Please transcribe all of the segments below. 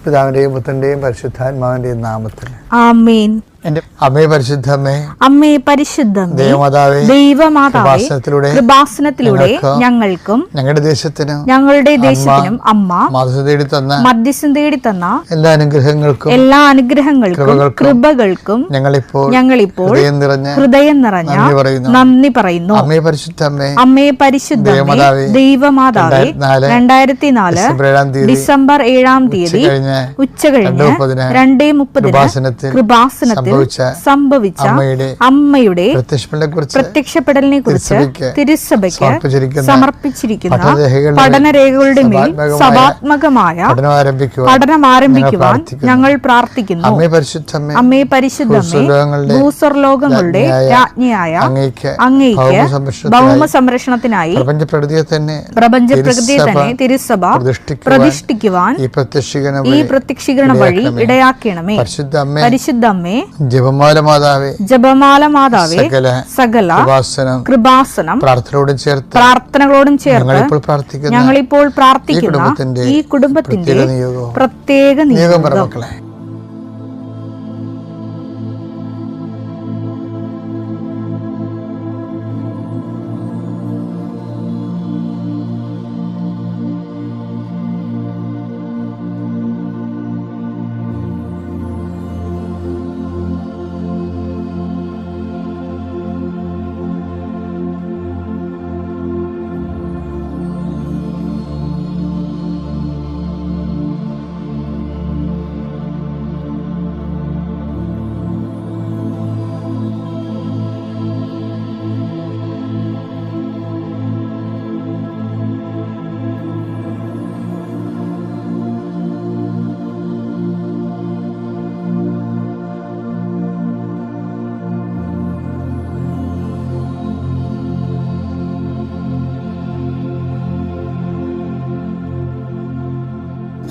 പിതാവിന്റെയും പുത്രന്റെയും പരിശുദ്ധാത്മാവിന്റെയും നാമത്തിൽ ആമേൻ. എന്റെ അമ്മേ പരിശുദ്ധമ്മേ, അമ്മേ പരിശുദ്ധമേ, ദൈവമാതാവേ, കൃപാസനത്തിലൂടെ ഞങ്ങൾക്കും ഞങ്ങളുടെ ദേശത്തിനും അമ്മ മധ്യസ്ഥം തേടി തന്ന എല്ലാ അനുഗ്രഹങ്ങൾക്കും കൃപകൾക്കും ഞങ്ങളിപ്പോൾ ഹൃദയം നിറഞ്ഞ നന്ദി പറയുന്നു. അമ്മേ പരിശുദ്ധമേ, ദൈവമാതാവേ, 2004 ഡിസംബർ 7 തീയതി ഉച്ചകഴിഞ്ഞ് 2:30 കൃപാസനത്തിൽ സംഭവിച്ച അമ്മയുടെ പ്രത്യക്ഷപ്പെടലിനെ കുറിച്ച് തിരുസഭയ്ക്ക് സമർപ്പിച്ചിരിക്കുന്ന പഠനരേഖകളുടെ മേൽ സഭാത്മകമായ പഠനം ആരംഭിക്കുവാൻ ഞങ്ങൾ പ്രാർത്ഥിക്കുന്നു. അമ്മേ പരിശുദ്ധമേ, ഭൂസ്വർലോകങ്ങളുടെ രാജ്ഞിയായ അങ്ങയ്ക്ക് ഭൗമ സംരക്ഷണത്തിനായി പ്രപഞ്ചപ്രകൃതിയെ തന്നെ തിരുസഭ പ്രതിഷ്ഠിക്കുവാൻ ഈ പ്രത്യക്ഷീകരണ വഴി ഇടയാക്കണമേ. പരിശുദ്ധമ്മേ, ജപമാല മാതാവേ, സകല കൃപാസനം പ്രാർത്ഥനകളോടും ചേർത്ത് ഞങ്ങളിപ്പോൾ പ്രാർത്ഥിക്കുന്ന ഈ കുടുംബത്തിന്റെ പ്രത്യേക നിയോഗം.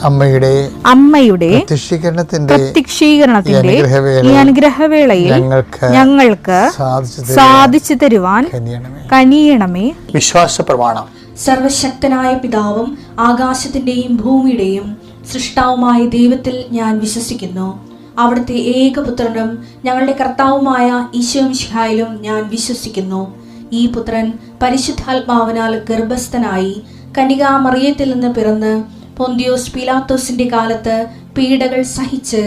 അമ്മയുടെ പ്രത്യക്ഷീകരണത്തിന്റെ ഈ അനുഗ്രഹവേളയിൽ ഞങ്ങൾക്ക് സാധിച്ചു തരുവാൻ കനിയണമേ. വിശ്വാസ പ്രമാണം. സർവശക്തനായ പിതാവും ആകാശത്തിന്റെയും ഭൂമിയുടെയും സൃഷ്ടാവുമായ ദൈവത്തിൽ ഞാൻ വിശ്വസിക്കുന്നു. അവിടുത്തെ ഏകപുത്രനും ഞങ്ങളുടെ കർത്താവുമായ ഈശോമിശിഹായിലും ഞാൻ വിശ്വസിക്കുന്നു. ഈ പുത്രൻ പരിശുദ്ധാത്മാവിനാൽ ഗർഭസ്ഥനായി കന്യകാമറിയത്തിൽ നിന്ന് പിറന്ന് പൊന്തിയോസ് പീലാത്തോസിന്റെ കാലത്ത് പീഡകൾ സഹിച്ച്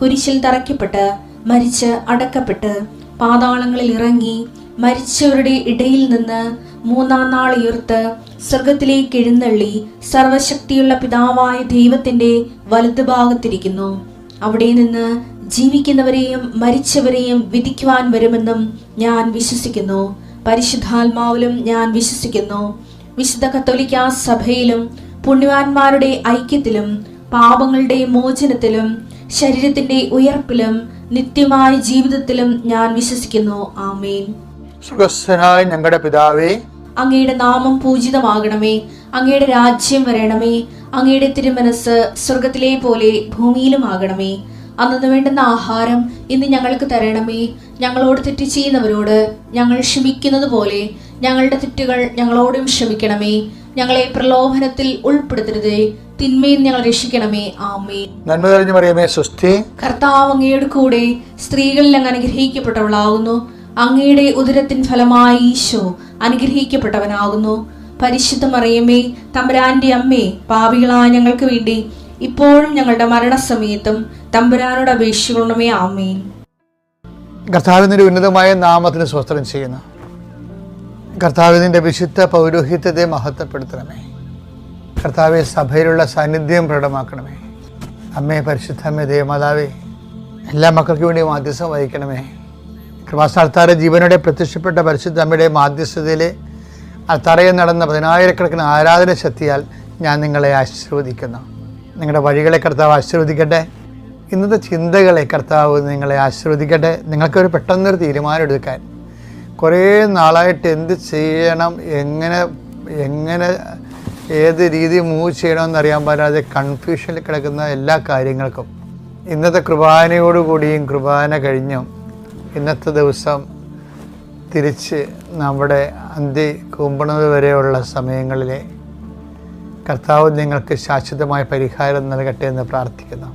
കുരിശിൽ തറയ്ക്കപ്പെട്ട് മരിച്ച് അടക്കപ്പെട്ട് പാതാളങ്ങളിൽ ഇറങ്ങി മരിച്ചവരുടെ ഇടയിൽ നിന്ന് 3-ാം നാൾ ഉയർത്ത് സ്വർഗത്തിലേക്ക് എഴുന്നള്ളി സർവശക്തിയുള്ള പിതാവായ ദൈവത്തിന്റെ വലതുഭാഗത്തിരിക്കുന്നു. അവിടെ നിന്ന് ജീവിക്കുന്നവരെയും മരിച്ചവരെയും വിധിക്കുവാൻ വരുമെന്നും ഞാൻ വിശ്വസിക്കുന്നു. പരിശുദ്ധാത്മാവിലും ഞാൻ വിശ്വസിക്കുന്നു. വിശുദ്ധ കത്തോലിക്കാ സഭയിലും പുണ്യവാന്മാരുടെ ഐക്യത്തിലും പാപങ്ങളുടെ മോചനത്തിലും ശരീരത്തിന്റെ ഉയർപ്പിലും നിത്യമായ ജീവിതത്തിലും ഞാൻ വിശ്വസിക്കുന്നു. ആമേൻ. സുഖസ്ഥനായ ഞങ്ങളുടെ പിതാവേ, അങ്ങയുടെ നാമം പൂജിതമാകണമേ. അങ്ങയുടെ രാജ്യം വരണമേ. അങ്ങയുടെ തിരുമനസ് സ്വർഗത്തിലെ പോലെ ഭൂമിയിലും ആകണമേ. അന്നു വേണ്ടുന്ന ആഹാരം ഇന്ന് ഞങ്ങൾക്ക് തരണമേ. ഞങ്ങളോട് തെറ്റ് ചെയ്യുന്നവരോട് ഞങ്ങൾ ക്ഷമിക്കുന്നത് പോലെ ഞങ്ങളുടെ തെറ്റുകൾ ഞങ്ങളോടും ക്ഷമിക്കണമേ. ഞങ്ങളെ പ്രലോഭനത്തിൽ ഉൾപ്പെടുത്തരുതേ, തിന്മയിൽ ഞങ്ങൾ രക്ഷിക്കണമേ. ആമേൻ. നന്മ നിറഞ്ഞ മറിയമേ, സ്വസ്തി. കർത്താവ് അങ്ങയുടെ കൂടെ സ്ത്രീകളിൽ അങ്ങ് അനുഗ്രഹിക്കപ്പെട്ടവളാകുന്നു. അങ്ങയുടെ ഉദരത്തിൻ ഫലമായി ഈശോ അനുഗ്രഹിക്കപ്പെട്ടവനാകുന്നു. പരിശുദ്ധ മറിയമേ, തമ്പുരാന്റെ അമ്മേ, പാപികളായ ഞങ്ങൾക്ക് വേണ്ടി ഇപ്പോഴും ഞങ്ങളുടെ മരണസമയത്തും തമ്പുരാനോട് അപേക്ഷിക്കണമേ. ആമേൻ. കർത്താവിന്റെ ഉന്നതമായ നാമത്തിന് സ്തോത്രം ചെയ്യുന്നു. കർത്താവിന്റെ വിശുദ്ധ പൗരോഹിത്യത്തെ മഹത്വപ്പെടുത്തണമേ. കർത്താവെ, സഭയിലുള്ള സാന്നിധ്യം പ്രകടമാക്കണമേ. അമ്മേ പരിശുദ്ധമ്മേ, ദേവമാതാവേ, എല്ലാ മക്കൾക്ക് വേണ്ടി മാധ്യസ്ഥം വഹിക്കണമേ. കൃപാസ്ഥാനത്താറെ ജീവനോടെ പ്രത്യക്ഷപ്പെട്ട പരിശുദ്ധ അമ്മയുടെ മാധ്യസ്ഥതയിലെ അത്തറയിൽ നടന്ന 10,000-കണക്കിന് ആരാധന ശക്തിയാൽ ഞാൻ നിങ്ങളെ ആശീർവദിക്കുന്നു. നിങ്ങളുടെ വഴികളെ കർത്താവ് ആശീർവദിക്കട്ടെ. ഇന്നത്തെ ചിന്തകളെ കർത്താവ് നിങ്ങളെ ആശീർവദിക്കട്ടെ. നിങ്ങൾക്കൊരു പെട്ടെന്നൊരു തീരുമാനം എടുക്കാൻ കുറേ നാളായിട്ട് എന്ത് ചെയ്യണം, എങ്ങനെ ഏത് രീതി മൂവ് ചെയ്യണമെന്നറിയാൻ പാടാതെ കൺഫ്യൂഷനിൽ കിടക്കുന്ന എല്ലാ കാര്യങ്ങൾക്കും ഇന്നത്തെ കുർബാനയോടുകൂടിയും കുർബാന കഴിഞ്ഞും ഇന്നത്തെ ദിവസം തിരിച്ച് നമ്മുടെ അന്തി കുമ്പണത് വരെയുള്ള സമയങ്ങളിലെ കർത്താവ് നിങ്ങൾക്ക് ശാശ്വതമായ പരിഹാരം നൽകട്ടെ എന്ന് പ്രാർത്ഥിക്കുന്നു.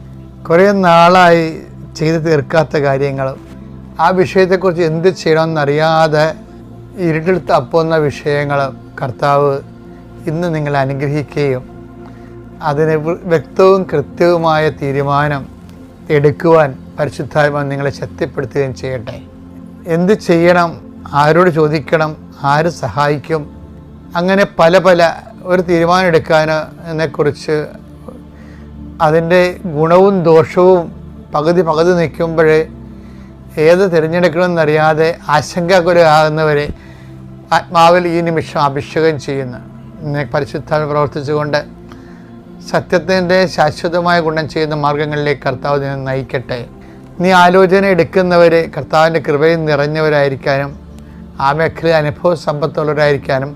കുറേ നാളായി ചെയ്തു തീർക്കാത്ത കാര്യങ്ങളും ആ വിഷയത്തെക്കുറിച്ച് എന്ത് ചെയ്യണമെന്നറിയാതെ ഇരുട്ടിൽ തപ്പുന്ന വിഷയങ്ങളും കർത്താവ് ഇന്ന് നിങ്ങളെ അനുഗ്രഹിക്കുകയും അതിന് വ്യക്തവും കൃത്യവുമായ തീരുമാനം എടുക്കുവാൻ പരിശുദ്ധാത്മാവ് നിങ്ങളെ ശക്തിപ്പെടുത്തുകയും ചെയ്യട്ടെ. എന്ത് ചെയ്യണം, ആരോട് ചോദിക്കണം, ആര് സഹായിക്കും, അങ്ങനെ പല ഒരു തീരുമാനം എടുക്കാനെക്കുറിച്ച് അതിൻ്റെ ഗുണവും ദോഷവും പകുതി നിൽക്കുമ്പോഴേ ഏത് തിരഞ്ഞെടുക്കണമെന്നറിയാതെ ആശങ്കാകുലരാകുന്നവരെ ആത്മാവിൽ ഈ നിമിഷം അഭിഷേകം ചെയ്യുന്നു. പരിശുദ്ധാത്മ പ്രവർത്തിച്ചുകൊണ്ട് സത്യത്തിൻ്റെ ശാശ്വതമായ ഗുണം ചെയ്യുന്ന മാർഗങ്ങളിലേക്ക് കർത്താവ് നിന്നെ നയിക്കട്ടെ. നീ ആലോചന എടുക്കുന്നവർ കർത്താവിൻ്റെ കൃപയിൽ നിറഞ്ഞവരായിരിക്കാനും ആ മേഖല അനുഭവ സമ്പത്തുള്ളവരായിരിക്കാനും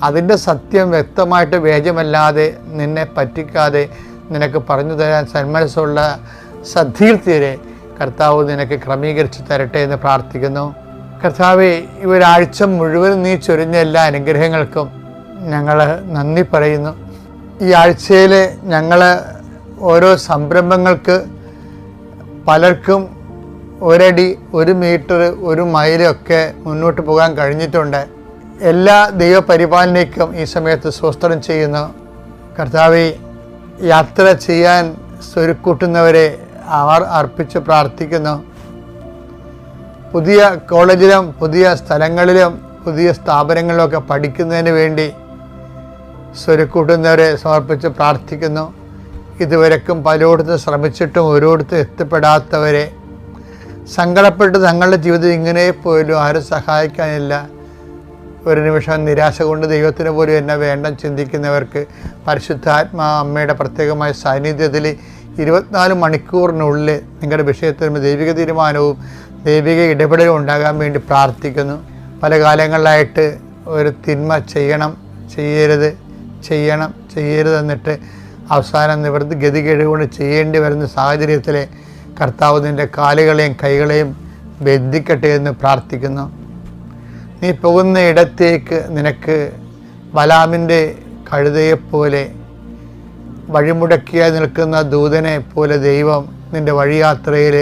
അതിൻ്റെ സത്യം വ്യക്തമായിട്ട് വേജമല്ലാതെ നിന്നെ പറ്റിക്കാതെ നിനക്ക് പറഞ്ഞു തരാൻ സന്മനസ്സുള്ള സദ്ധിയിൽത്തീരെ കർത്താവ് നിനക്ക് ക്രമീകരിച്ച് തരട്ടെ എന്ന് പ്രാർത്ഥിക്കുന്നു. കർത്താവെ, ഈ ഒരാഴ്ച മുഴുവൻ നീ ചൊരിഞ്ഞ എല്ലാ അനുഗ്രഹങ്ങൾക്കും ഞങ്ങൾ നന്ദി പറയുന്നു. ഈ ആഴ്ചയിൽ ഞങ്ങൾ ഓരോ സംരംഭങ്ങൾക്ക് പലർക്കും 1 അടി 1 മീറ്റർ 1 മൈലൊക്കെ മുന്നോട്ട് പോകാൻ കഴിഞ്ഞിട്ടുണ്ട്. എല്ലാ ദൈവപരിപാലനയ്ക്കും ഈ സമയത്ത് സ്വസ്ത്രം ചെയ്യുന്നു. കർത്താവെ, യാത്ര ചെയ്യാൻ സ്വരുക്കൂട്ടുന്നവരെ അവർ അർപ്പിച്ച് പ്രാർത്ഥിക്കുന്നു. പുതിയ കോളേജിലും പുതിയ സ്ഥലങ്ങളിലും പുതിയ സ്ഥാപനങ്ങളിലൊക്കെ പഠിക്കുന്നതിന് വേണ്ടി സ്വരുക്കൂട്ടുന്നവരെ സമർപ്പിച്ച് പ്രാർത്ഥിക്കുന്നു. ഇതുവരെക്കും പലയിടത്തും ശ്രമിച്ചിട്ടും ഓരോരുത്തരും എത്തിപ്പെടാത്തവരെ, സങ്കടപ്പെട്ട് തങ്ങളുടെ ജീവിതം ഇങ്ങനെ പോലും ആരും സഹായിക്കാനില്ല, ഒരു നിമിഷം നിരാശ കൊണ്ട് ദൈവത്തിന് പോലും എന്നെ വേണ്ട ചിന്തിക്കുന്നവർക്ക് പരിശുദ്ധാത്മാ അമ്മയുടെ പ്രത്യേകമായ സാന്നിധ്യത്തിൽ 24 മണിക്കൂറിനുള്ളിൽ നിങ്ങളുടെ വിഷയത്തിൽ ദൈവിക തീരുമാനവും ദൈവിക ഇടപെടലും ഉണ്ടാകാൻ വേണ്ടി പ്രാർത്ഥിക്കുന്നു. പല കാലങ്ങളിലായിട്ട് ഒരു തിന്മ ചെയ്യരുത് എന്നിട്ട് അവസാനം നിവൃത്തി ഗതികേടുകൊണ്ട് ചെയ്യേണ്ടി വരുന്ന സാഹചര്യത്തിൽ കർത്താവ് നിൻ്റെ കാലുകളെയും കൈകളെയും ബന്ധിക്കട്ടെ എന്ന് പ്രാർത്ഥിക്കുന്നു. നീ പോകുന്ന ഇടത്തേക്ക് നിനക്ക് ബലാമിൻ്റെ കഴുതയെപ്പോലെ വഴിമുടക്കിയായി നിൽക്കുന്ന ദൂതനെ പോലെ ദൈവം നിൻ്റെ വഴിയാത്രയിൽ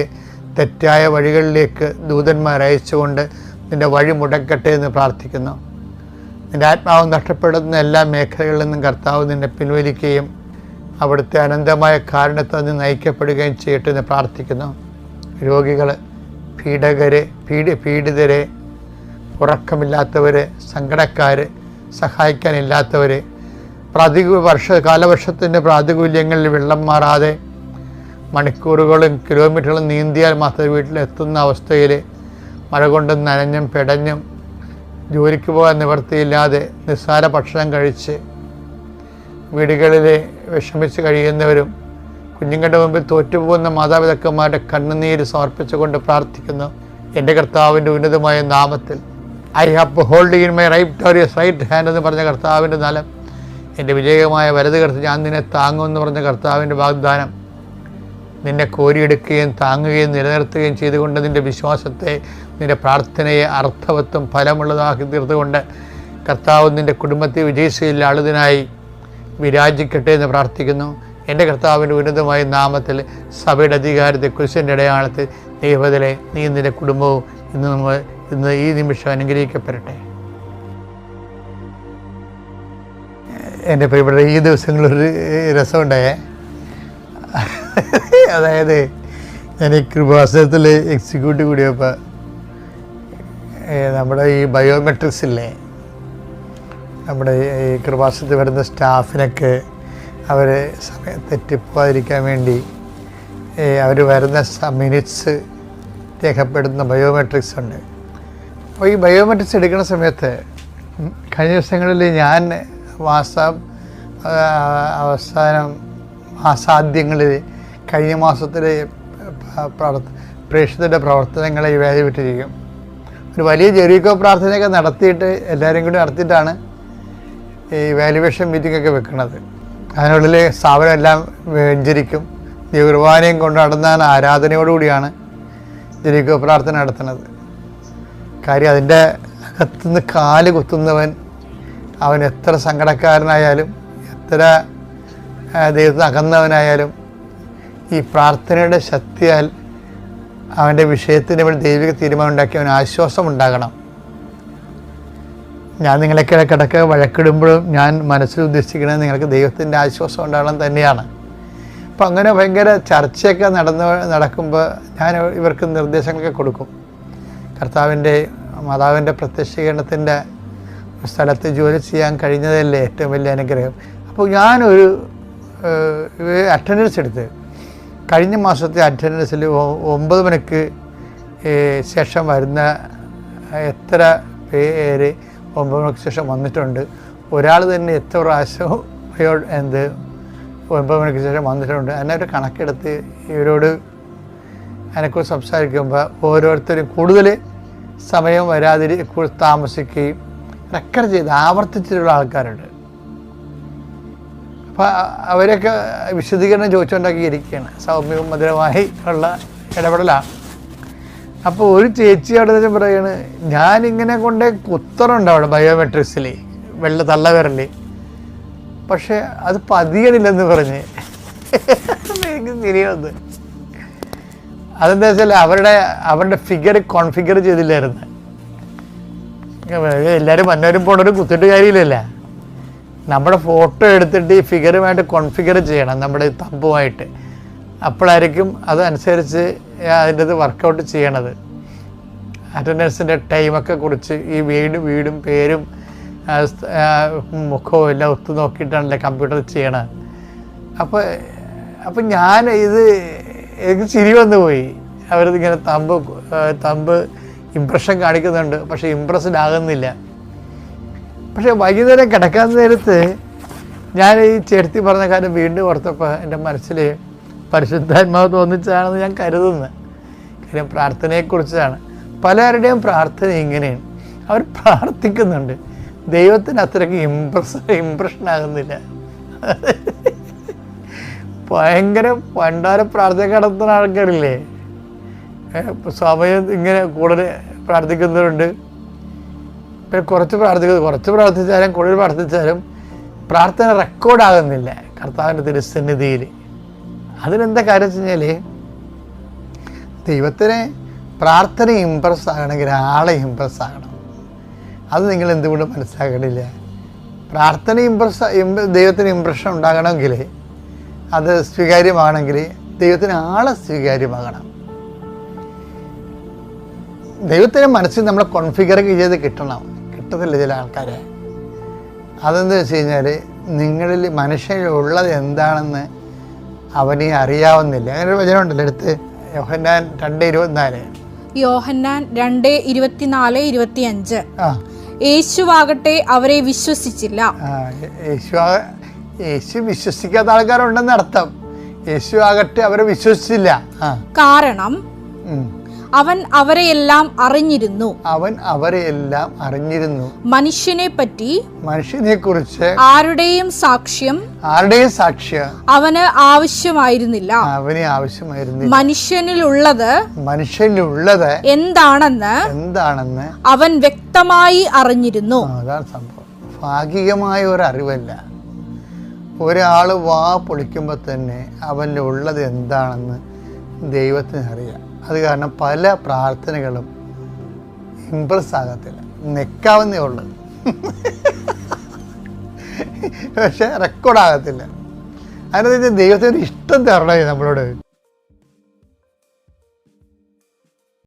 തെറ്റായ വഴികളിലേക്ക് ദൂതന്മാരയച്ചുകൊണ്ട് നിൻ്റെ വഴി മുടക്കട്ടെ എന്ന് പ്രാർത്ഥിക്കുന്നു. നിൻ്റെ ആത്മാവ് നഷ്ടപ്പെടുന്ന എല്ലാ മേഖലകളിൽ നിന്നും കർത്താവ് നിന്നെ പിൻവലിക്കുകയും അവിടുത്തെ അനന്തമായ കാരണത്താൽ നിന്ന് നയിക്കപ്പെടുകയും ചെയ്യട്ടെ എന്ന് പ്രാർത്ഥിക്കുന്നു. രോഗികൾ, പീഡിതരെ, ഉറക്കമില്ലാത്തവർ, സങ്കടക്കാർ, സഹായിക്കാനില്ലാത്തവർ, കാലവർഷത്തിൻ്റെ പ്രാതികൂല്യങ്ങളിൽ വെള്ളം മാറാതെ മണിക്കൂറുകളും കിലോമീറ്ററുകളും നീന്തിയാൽ മാത്രമേ വീട്ടിലെത്തുന്ന അവസ്ഥയിൽ മഴ കൊണ്ടും നനഞ്ഞും പെടഞ്ഞും ജോലിക്ക് പോകാൻ നിവൃത്തിയില്ലാതെ നിസ്സാര ഭക്ഷണം കഴിച്ച് വീടുകളിൽ വിഷമിച്ച് കഴിയുന്നവരും കുഞ്ഞുങ്ങളുടെ മുമ്പിൽ തോറ്റുപോകുന്ന മാതാപിതാക്കന്മാരുടെ കണ്ണുനീര് സമർപ്പിച്ചുകൊണ്ട് പ്രാർത്ഥിക്കുന്നു. എൻ്റെ കർത്താവിൻ്റെ ഉന്നതമായ നാമത്തിൽ I have hold in my right hand എന്ന് പറഞ്ഞ കർത്താവിൻ്റെ നലം, എൻ്റെ വിജയമായ വലത് കർത്ത് ഞാൻ നിന്നെ താങ്ങുമെന്ന് പറഞ്ഞ കർത്താവിൻ്റെ വാഗ്ദാനം നിന്നെ കോരിയെടുക്കുകയും താങ്ങുകയും നിലനിർത്തുകയും ചെയ്തുകൊണ്ട് നിൻ്റെ വിശ്വാസത്തെ, നിൻ്റെ പ്രാർത്ഥനയെ അർത്ഥവത്തും ഫലമുള്ളതാക്കി തീർത്തുകൊണ്ട് കർത്താവ് നിൻ്റെ കുടുംബത്തെ വിജയിച്ചതിൽ ആളുതിനായി വിരാജിക്കട്ടെ എന്ന് പ്രാർത്ഥിക്കുന്നു. എൻ്റെ കർത്താവിൻ്റെ ഉന്നതമായ നാമത്തിൽ സഭയുടെ അധികാരത്തെ കുരിശിൻ്റെ അടയാളത്തിൽ ദൈവത്തിലെ നീ നിൻ്റെ കുടുംബവും ഇന്ന് ഈ നിമിഷം അനുഗ്രഹിക്കപ്പെടട്ടെ. എൻ്റെ പ്രിയപ്പെട്ട ഈ ദിവസങ്ങളൊരു രസമുണ്ടായേ. അതായത് ഞാൻ ഈ കൃപാസനത്തിൽ എക്സിക്യൂട്ടീവ് കൂടിയപ്പോൾ നമ്മുടെ ഈ ബയോമെട്രിക്സ് ഇല്ലേ, നമ്മുടെ ഈ കൃപാസനത്തിൽ വരുന്ന സ്റ്റാഫിനൊക്കെ അവർ സമയം തെറ്റിപ്പോകാതിരിക്കാൻ വേണ്ടി അവർ വരുന്ന മിനിറ്റ്സ് രേഖപ്പെടുത്തുന്ന ബയോമെട്രിക്സ് ഉണ്ട്. അപ്പോൾ ഈ ബയോമെട്രിക്സ് എടുക്കുന്ന സമയത്ത് കഴിഞ്ഞ ദിവസങ്ങളിൽ ഞാൻ മാസാദ്യങ്ങളിൽ കഴിഞ്ഞ മാസത്തിലെ പ്രേക്ഷിതരുടെ പ്രവർത്തനങ്ങളെ ഇവാലുവേറ്റിരിക്കും. ഒരു വലിയ ജെറിക്കോ പ്രാർത്ഥനയൊക്കെ നടത്തിയിട്ട് എല്ലാവരും കൂടി നടത്തിയിട്ടാണ് ഈ വാല്യുവേഷൻ മീറ്റിങ്ങൊക്കെ വെക്കുന്നത്. അതിനുള്ളിൽ സ്ഥാപനം എല്ലാം വെഞ്ചരിക്കും. കുർബാനയും കൊണ്ട് നടന്ന ആരാധനയോടുകൂടിയാണ് ജെറിക്കോ പ്രാർത്ഥന നടത്തുന്നത്. കാര്യം അതിൻ്റെ അകത്തുനിന്ന് കാല് കുത്തുന്നവൻ അവൻ എത്ര സങ്കടക്കാരനായാലും എത്ര ദൈവത്തിന് അകന്നവനായാലും ഈ പ്രാർത്ഥനയുടെ ശക്തിയാൽ അവൻ്റെ വിഷയത്തിന് വേണ്ടി ദൈവിക തീരുമാനം ഉണ്ടാക്കി അവന് ആശ്വാസം ഉണ്ടാകണം. ഞാൻ നിങ്ങളൊക്കെ കിടക്കുക വഴക്കിടുമ്പോഴും ഞാൻ മനസ്സിൽ ഉദ്ദേശിക്കുന്നത് നിങ്ങൾക്ക് ദൈവത്തിൻ്റെ ആശ്വാസം ഉണ്ടാകണം തന്നെയാണ്. അപ്പം അങ്ങനെ ഭയങ്കര ചർച്ചയൊക്കെ നടക്കുമ്പോൾ ഞാൻ ഇവർക്ക് നിർദ്ദേശങ്ങളൊക്കെ കൊടുക്കും. കർത്താവിൻ്റെ മാതാവിൻ്റെ പ്രത്യക്ഷീകരണത്തിൻ്റെ സ്ഥലത്ത് ജോലി ചെയ്യാൻ കഴിഞ്ഞതല്ലേ ഏറ്റവും വലിയ അനുഗ്രഹം. അപ്പോൾ ഞാനൊരു അറ്റൻഡൻസ് എടുത്ത് കഴിഞ്ഞ മാസത്തെ അറ്റൻഡൻസിൽ 9 മണിക്ക് ശേഷം വരുന്ന എത്ര പേര് 9 മണിക്ക് ശേഷം വന്നിട്ടുണ്ട്, ഒരാൾ തന്നെ എത്ര പ്രാവശ്യം 9 മണിക്ക് ശേഷം വന്നിട്ടുണ്ട്, അതിനൊരു കണക്കെടുത്ത് ഇവരോട് അതിനെക്കുറിച്ച് സംസാരിക്കുമ്പോൾ ഓരോരുത്തരും കൂടുതൽ സമയം താമസിക്കുകയും റെക്കോർഡ് ചെയ്ത് ആവർത്തിച്ചിട്ടുള്ള ആൾക്കാരുണ്ട്. അപ്പോൾ അവരൊക്കെ വിശദീകരണം ചോദിച്ചുകൊണ്ടൊക്കെയിരിക്കുകയാണ്. സൗമ്യവും മധുരമായി ഉള്ള ഇടപെടലാണ്. അപ്പോൾ ഒരു ചേച്ചി അവിടെ പറയുകയാണ്, ഞാനിങ്ങനെ കൊണ്ടേ കുത്തറുണ്ട് അവിടെ ബയോമെട്രിക്സിൽ തള്ളവിരൽ, പക്ഷേ അത് പതിയണില്ലെന്ന് പറഞ്ഞ് എനിക്ക് തിരിയുന്നത്. അതെന്താ വെച്ചാൽ അവരുടെ ഫിഗർ കോൺഫിഗർ ചെയ്തില്ലായിരുന്നു. എല്ലാവരും വന്നവരും പോണവരും കുത്തിട്ട് കാര്യമില്ലല്ല. നമ്മുടെ ഫോട്ടോ എടുത്തിട്ട് ഈ ഫിഗറുമായിട്ട് കോൺഫിഗർ ചെയ്യണം നമ്മുടെ തമ്പുമായിട്ട്. അപ്പോഴായിരിക്കും അതനുസരിച്ച് അതിൻ്റെ ഇത് വർക്കൗട്ട് ചെയ്യണത്. അറ്റൻഡൻസിൻ്റെ ടൈമൊക്കെ കുറിച്ച് ഈ വീടും പേരും മുഖവും എല്ലാം ഒത്തു നോക്കിയിട്ടാണല്ലേ കമ്പ്യൂട്ടർ ചെയ്യണത്. അപ്പം ഞാൻ എനിക്ക് ചിരി വന്നു പോയി. അവരിതിങ്ങനെ തമ്പ് ഇംപ്രഷൻ കാണിക്കുന്നുണ്ട്, പക്ഷേ ഇംപ്രസ്ഡ് ആകുന്നില്ല. പക്ഷേ വൈകുന്നേരം കിടക്കാൻ നേരത്ത് ഞാൻ ഈ ചേർത്തി പറഞ്ഞ കാര്യം വീണ്ടും ഓർത്തപ്പോൾ എൻ്റെ മനസ്സിൽ പരിശുദ്ധാത്മാവ് തോന്നിച്ചതാണെന്ന് ഞാൻ കരുതുന്നത്. കാര്യം പ്രാർത്ഥനയെക്കുറിച്ചാണ്. പലരുടെയും പ്രാർത്ഥന ഇങ്ങനെയാണ്, അവർ പ്രാർത്ഥിക്കുന്നുണ്ട്, ദൈവത്തിന് അത്രയ്ക്ക് ഇംപ്രഷൻ ആകുന്നില്ല. ഭയങ്കര പണ്ടാര പ്രാർത്ഥന നടത്തുന്ന ആൾക്കാരില്ലേ, സമയം ഇങ്ങനെ കൂടുതൽ പ്രാർത്ഥിക്കുന്നവരുണ്ട്. പിന്നെ കുറച്ച് പ്രാർത്ഥിച്ചാലും കൂടുതൽ പ്രാർത്ഥിച്ചാലും പ്രാർത്ഥന റെക്കോർഡാകുന്നില്ല കർത്താവിൻ്റെ തിരുസന്നിധിയിൽ. അതിനെന്താ കാര്യം വെച്ച് കഴിഞ്ഞാൽ ദൈവത്തിന് പ്രാർത്ഥന ഇമ്പ്രസ് ആകണമെങ്കിൽ ആളെ ഇമ്പ്രസ് ആകണം. അത് നിങ്ങൾ എന്തുകൊണ്ട് മനസ്സിലാക്കണില്ല? പ്രാർത്ഥന ദൈവത്തിന് ഇമ്പ്രഷൻ ഉണ്ടാകണമെങ്കിൽ, അത് സ്വീകാര്യമാണെങ്കിൽ ദൈവത്തിന് ആളെ സ്വീകാര്യമാകണം. ദൈവത്തിൻ്റെ മനസ്സിൽ നമ്മളെ കോൺഫിഗർ ചെയ്ത് കിട്ടത്തില്ല ചില ആൾക്കാരെ. അതെന്താ വെച്ച് കഴിഞ്ഞാൽ നിങ്ങളിൽ മനുഷ്യനുള്ളത് എന്താണെന്ന് അവനെ അറിയാവുന്നില്ല. അങ്ങനെ ഒരു വചനമുണ്ടല്ലോ, അടുത്ത് യോഹന്നാൻ 2:24. യോഹന്നാൻ 2:24-25. യേശുവാകട്ടെ അവരെ വിശ്വസിച്ചില്ല. യേശു വിശ്വസിക്കാത്ത ആൾക്കാരുണ്ടെന്ന് അർത്ഥം. യേശു ആകട്ടെ അവരെ വിശ്വസിച്ചില്ല. കാരണം അവൻ അവരെയെല്ലാം അറിഞ്ഞിരുന്നു. മനുഷ്യനെ കുറിച്ച് ആരുടെയും സാക്ഷ്യം അവന് ആവശ്യമായിരുന്നില്ല. മനുഷ്യനിലുള്ളത് എന്താണെന്ന് അവൻ വ്യക്തമായി അറിഞ്ഞിരുന്നു. അതാണ് സംഭവം. ഭാഗികമായ ഒരു അറിവല്ല. ഒരാൾ വാ പൊളിക്കുമ്പോൾ തന്നെ അവൻ്റെ ഉള്ളത് എന്താണെന്ന് ദൈവത്തിന് അറിയാം. അത് കാരണം പല പ്രാർത്ഥനകളും ഇംപ്രസ് ആകത്തില്ല, നെക്കാവുന്നേ ഉള്ളത്, പക്ഷെ റെക്കോർഡാകത്തില്ല. അതിനകത്ത് ദൈവത്തിന് ഇഷ്ടം തരണേ നമ്മളോട്.